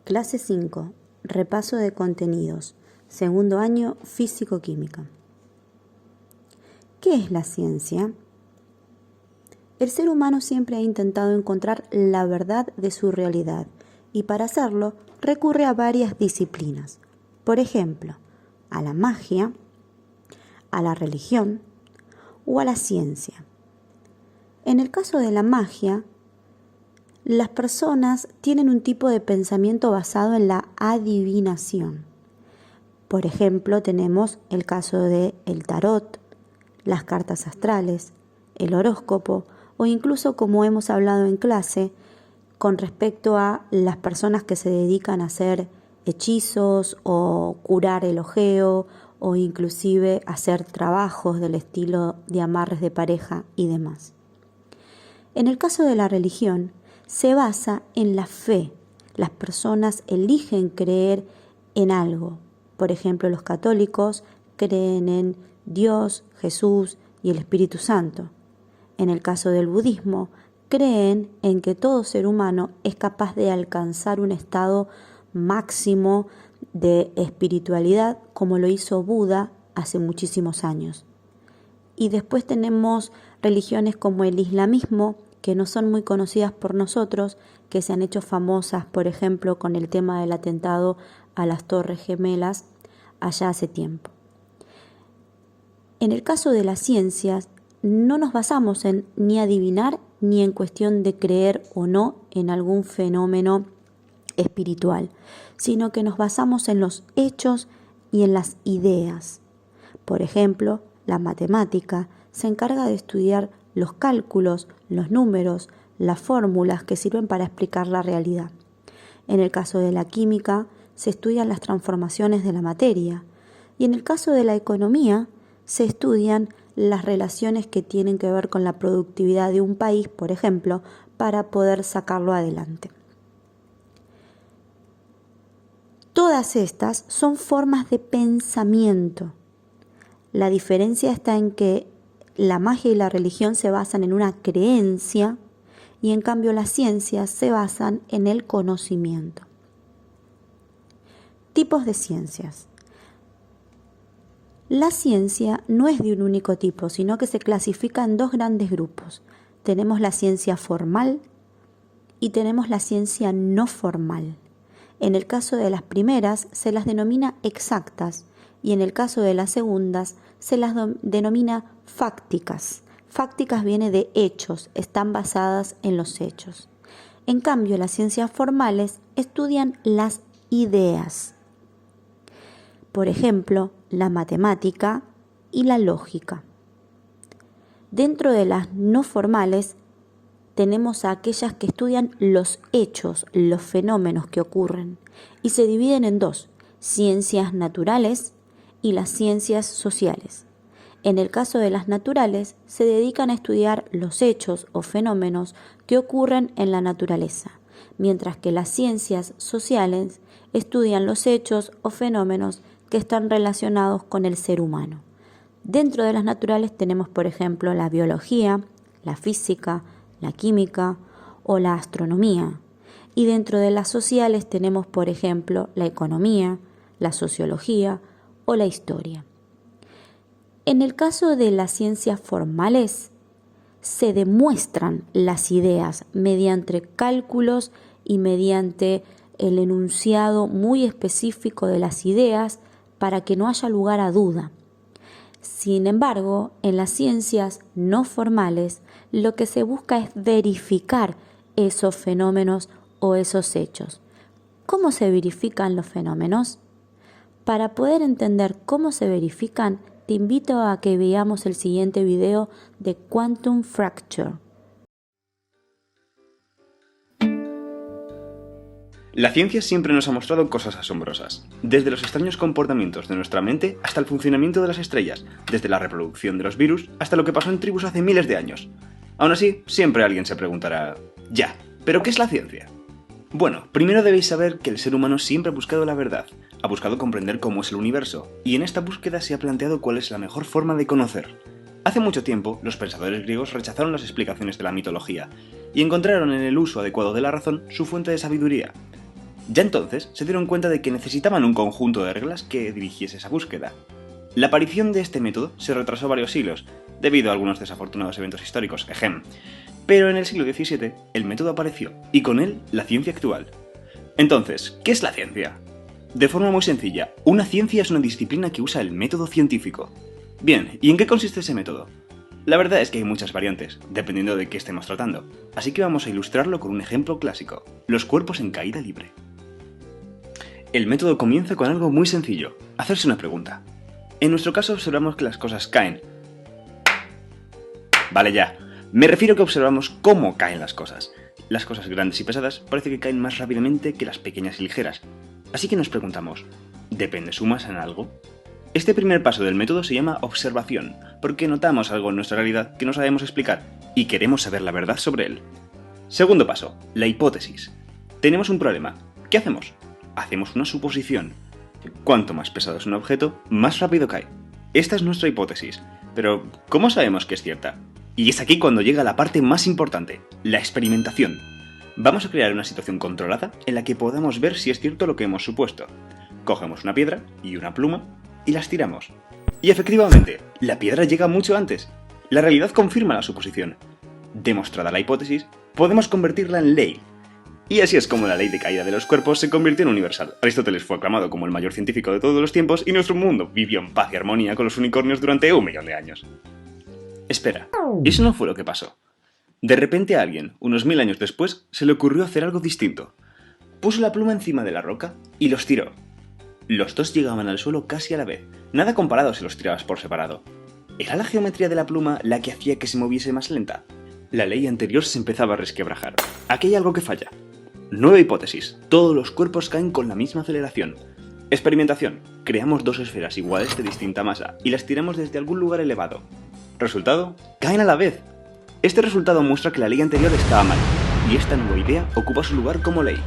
Clase 5. Repaso de contenidos. Segundo año, Físico-Química. ¿Qué es la ciencia? El ser humano siempre ha intentado encontrar la verdad de su realidad y para hacerlo recurre a varias disciplinas. Por ejemplo, a la magia, a la religión o a la ciencia. En el caso de la magia, las personas tienen un tipo de pensamiento basado en la adivinación. Por ejemplo, tenemos el caso del tarot, las cartas astrales, el horóscopo o incluso, como hemos hablado en clase, con respecto a las personas que se dedican a hacer hechizos o curar el ojeo o inclusive hacer trabajos del estilo de amarres de pareja y demás. En el caso de la religión, se basa en la fe. Las personas eligen creer en algo. Por ejemplo, los católicos creen en Dios, Jesús y el Espíritu Santo. En el caso del budismo, creen en que todo ser humano es capaz de alcanzar un estado máximo de espiritualidad como lo hizo Buda hace muchísimos años. Y después tenemos religiones como el islamismo, que no son muy conocidas por nosotros, que se han hecho famosas, por ejemplo, con el tema del atentado a las Torres Gemelas allá hace tiempo. En el caso de las ciencias, no nos basamos en ni adivinar ni en cuestión de creer o no en algún fenómeno espiritual, sino que nos basamos en los hechos y en las ideas. Por ejemplo, la matemática se encarga de estudiar los cálculos, los números, las fórmulas que sirven para explicar la realidad. En el caso de la química, se estudian las transformaciones de la materia. Y en el caso de la economía, se estudian las relaciones que tienen que ver con la productividad de un país, por ejemplo, para poder sacarlo adelante. Todas estas son formas de pensamiento. La diferencia está en que la magia y la religión se basan en una creencia y en cambio las ciencias se basan en el conocimiento. Tipos de ciencias. La ciencia no es de un único tipo, sino que se clasifica en dos grandes grupos. Tenemos la ciencia formal y tenemos la ciencia no formal. En el caso de las primeras se las denomina exactas y en el caso de las segundas se las denomina fácticas. Fácticas viene de hechos, están basadas en los hechos. En cambio, las ciencias formales estudian las ideas. Por ejemplo, la matemática y la lógica. Dentro de las no formales tenemos a aquellas que estudian los hechos, los fenómenos que ocurren, y se dividen en dos, ciencias naturales y las ciencias sociales. En el caso de las naturales, se dedican a estudiar los hechos o fenómenos que ocurren en la naturaleza, mientras que las ciencias sociales estudian los hechos o fenómenos que están relacionados con el ser humano. Dentro de las naturales tenemos, por ejemplo, la biología, la física, la química o la astronomía. Y dentro de las sociales tenemos, por ejemplo, la economía, la sociología o la historia. En el caso de las ciencias formales, se demuestran las ideas mediante cálculos y mediante el enunciado muy específico de las ideas para que no haya lugar a duda. Sin embargo, en las ciencias no formales, lo que se busca es verificar esos fenómenos o esos hechos. ¿Cómo se verifican los fenómenos? Para poder entender cómo se verifican, te invito a que veamos el siguiente video de Quantum Fracture. La ciencia siempre nos ha mostrado cosas asombrosas, desde los extraños comportamientos de nuestra mente hasta el funcionamiento de las estrellas, desde la reproducción de los virus hasta lo que pasó en tribus hace miles de años. Aún así, siempre alguien se preguntará, ya, ¿pero qué es la ciencia? Bueno, primero debéis saber que el ser humano siempre ha buscado la verdad, ha buscado comprender cómo es el universo, y en esta búsqueda se ha planteado cuál es la mejor forma de conocer. Hace mucho tiempo, los pensadores griegos rechazaron las explicaciones de la mitología, y encontraron en el uso adecuado de la razón su fuente de sabiduría. Ya entonces se dieron cuenta de que necesitaban un conjunto de reglas que dirigiese esa búsqueda. La aparición de este método se retrasó varios siglos, debido a algunos desafortunados eventos históricos, pero en el siglo XVII el método apareció, y con él la ciencia actual. Entonces, ¿qué es la ciencia? De forma muy sencilla, una ciencia es una disciplina que usa el método científico. Bien, ¿y en qué consiste ese método? La verdad es que hay muchas variantes, dependiendo de qué estemos tratando, así que vamos a ilustrarlo con un ejemplo clásico: los cuerpos en caída libre. El método comienza con algo muy sencillo: hacerse una pregunta. En nuestro caso observamos que las cosas caen. Vale ya, me refiero a que observamos cómo caen las cosas. Las cosas grandes y pesadas parece que caen más rápidamente que las pequeñas y ligeras. Así que nos preguntamos, ¿depende su masa en algo? Este primer paso del método se llama observación, porque notamos algo en nuestra realidad que no sabemos explicar y queremos saber la verdad sobre él. Segundo paso, la hipótesis. Tenemos un problema. ¿Qué hacemos? Hacemos una suposición. Cuanto más pesado es un objeto, más rápido cae. Esta es nuestra hipótesis. Pero, ¿cómo sabemos que es cierta? Y es aquí cuando llega la parte más importante, la experimentación. Vamos a crear una situación controlada en la que podamos ver si es cierto lo que hemos supuesto. Cogemos una piedra y una pluma y las tiramos. Y efectivamente, la piedra llega mucho antes. La realidad confirma la suposición. Demostrada la hipótesis, podemos convertirla en ley. Y así es como la ley de caída de los cuerpos se convirtió en universal. Aristóteles fue aclamado como el mayor científico de todos los tiempos y nuestro mundo vivió en paz y armonía con los unicornios durante 1.000.000 de años. Espera, eso no fue lo que pasó. De repente a alguien, unos 1000 años después, se le ocurrió hacer algo distinto. Puso la pluma encima de la roca y los tiró. Los dos llegaban al suelo casi a la vez, nada comparado si los tirabas por separado. ¿Era la geometría de la pluma la que hacía que se moviese más lenta? La ley anterior se empezaba a resquebrajar. Aquí hay algo que falla. Nueva hipótesis. Todos los cuerpos caen con la misma aceleración. Experimentación. Creamos dos esferas iguales de distinta masa y las tiramos desde algún lugar elevado. Resultado, caen a la vez. Este resultado muestra que la ley anterior estaba mal, y esta nueva idea ocupa su lugar como ley.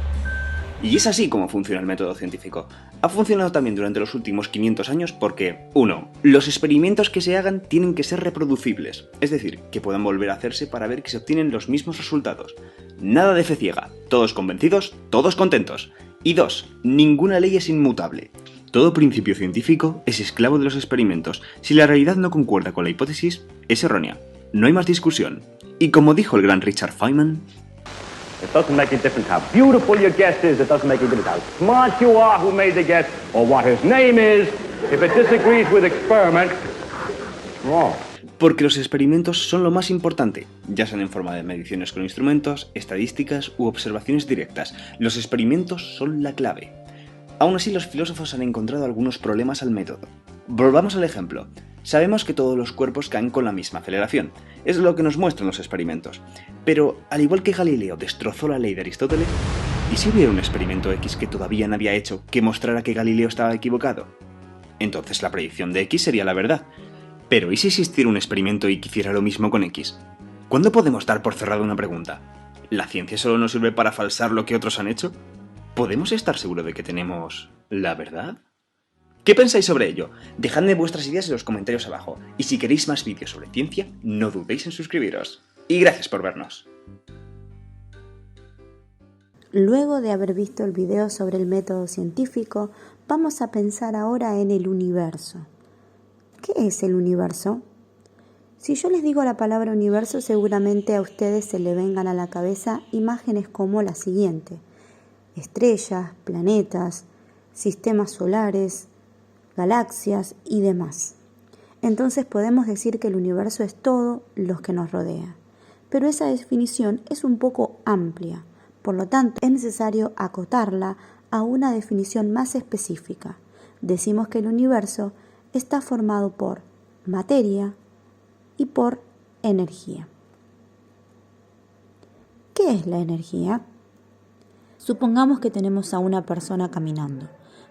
Y es así como funciona el método científico. Ha funcionado también durante los últimos 500 años porque, 1. Los experimentos que se hagan tienen que ser reproducibles, es decir, que puedan volver a hacerse para ver que se obtienen los mismos resultados. Nada de fe ciega, todos convencidos, todos contentos. Y 2. Ninguna ley es inmutable. Todo principio científico es esclavo de los experimentos. Si la realidad no concuerda con la hipótesis, es errónea. No hay más discusión. Y como dijo el gran Richard Feynman, it doesn't make a difference how beautiful your guess is, it doesn't make a difference how smart you are who made the guess, or what his name is. If it disagrees with experiment, wrong. Porque los experimentos son lo más importante, ya sean en forma de mediciones con instrumentos, estadísticas u observaciones directas. Los experimentos son la clave. Aún así, los filósofos han encontrado algunos problemas al método. Volvamos al ejemplo. Sabemos que todos los cuerpos caen con la misma aceleración. Es lo que nos muestran los experimentos. Pero, al igual que Galileo destrozó la ley de Aristóteles, ¿y si hubiera un experimento X que todavía nadie ha hecho que mostrara que Galileo estaba equivocado? Entonces la predicción de X sería la verdad. Pero ¿y si existiera un experimento y que hiciera lo mismo con X? ¿Cuándo podemos dar por cerrada una pregunta? ¿La ciencia solo nos sirve para falsar lo que otros han hecho? ¿Podemos estar seguros de que tenemos la verdad? ¿Qué pensáis sobre ello? Dejadme vuestras ideas en los comentarios abajo, y si queréis más vídeos sobre ciencia, no dudéis en suscribiros. Y gracias por vernos. Luego de haber visto el video sobre el método científico, vamos a pensar ahora en el universo. ¿Qué es el universo? Si yo les digo la palabra universo, seguramente a ustedes se le vengan a la cabeza imágenes como la siguiente: estrellas, planetas, sistemas solares, galaxias y demás. Entonces podemos decir que el universo es todo lo que nos rodea. Pero esa definición es un poco amplia, por lo tanto es necesario acotarla a una definición más específica. Decimos que el universo está formado por materia y por energía. ¿Qué es la energía? Supongamos que tenemos a una persona caminando.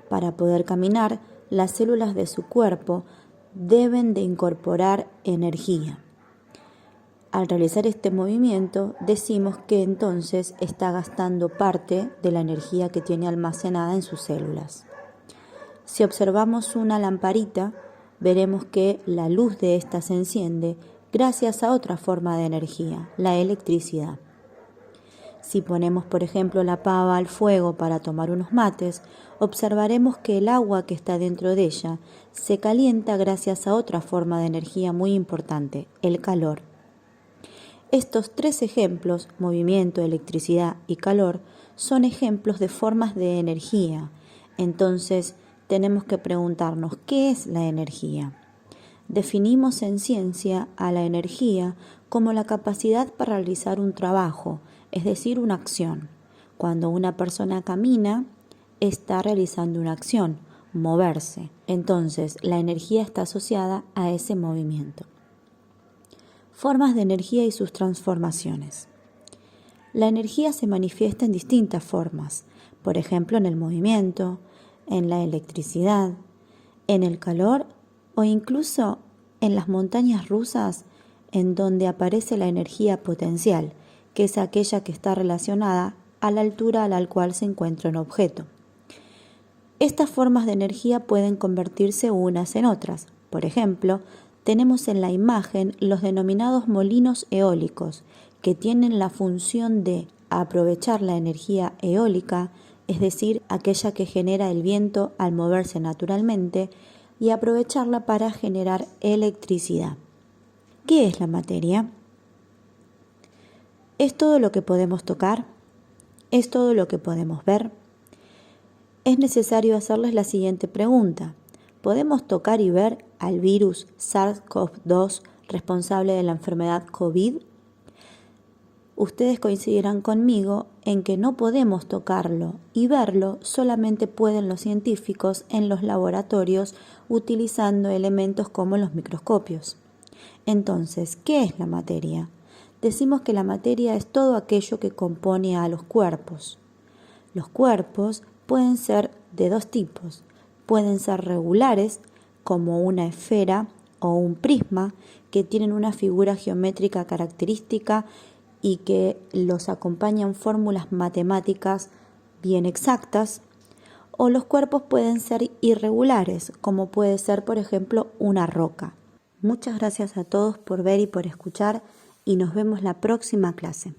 Para poder caminar, las células de su cuerpo deben de incorporar energía. Al realizar este movimiento, decimos que entonces está gastando parte de la energía que tiene almacenada en sus células. Si observamos una lamparita, veremos que la luz de esta se enciende gracias a otra forma de energía, la electricidad. Si ponemos, por ejemplo, la pava al fuego para tomar unos mates, observaremos que el agua que está dentro de ella se calienta gracias a otra forma de energía muy importante, el calor. Estos tres ejemplos, movimiento, electricidad y calor, son ejemplos de formas de energía. Entonces, tenemos que preguntarnos, ¿qué es la energía? Definimos en ciencia a la energía como la capacidad para realizar un trabajo, es decir, una acción. Cuando una persona camina, está realizando una acción, moverse. Entonces, la energía está asociada a ese movimiento. Formas de energía y sus transformaciones. La energía se manifiesta en distintas formas, por ejemplo, en el movimiento, en la electricidad, en el calor o incluso en las montañas rusas, en donde aparece la energía potencial, que es aquella que está relacionada a la altura a la cual se encuentra un objeto. Estas formas de energía pueden convertirse unas en otras. Por ejemplo, tenemos en la imagen los denominados molinos eólicos, que tienen la función de aprovechar la energía eólica, es decir, aquella que genera el viento al moverse naturalmente, y aprovecharla para generar electricidad. ¿Qué es la materia? ¿Es todo lo que podemos tocar? ¿Es todo lo que podemos ver? Es necesario hacerles la siguiente pregunta. ¿Podemos tocar y ver al virus SARS-CoV-2 responsable de la enfermedad COVID? Ustedes coincidirán conmigo en que no podemos tocarlo y verlo, solamente pueden los científicos en los laboratorios utilizando elementos como los microscopios. Entonces, ¿qué es la materia? Decimos que la materia es todo aquello que compone a los cuerpos. Los cuerpos pueden ser de dos tipos. Pueden ser regulares, como una esfera o un prisma, que tienen una figura geométrica característica y que los acompañan fórmulas matemáticas bien exactas, o los cuerpos pueden ser irregulares, como puede ser, por ejemplo, una roca. Muchas gracias a todos por ver y por escuchar, y nos vemos la próxima clase.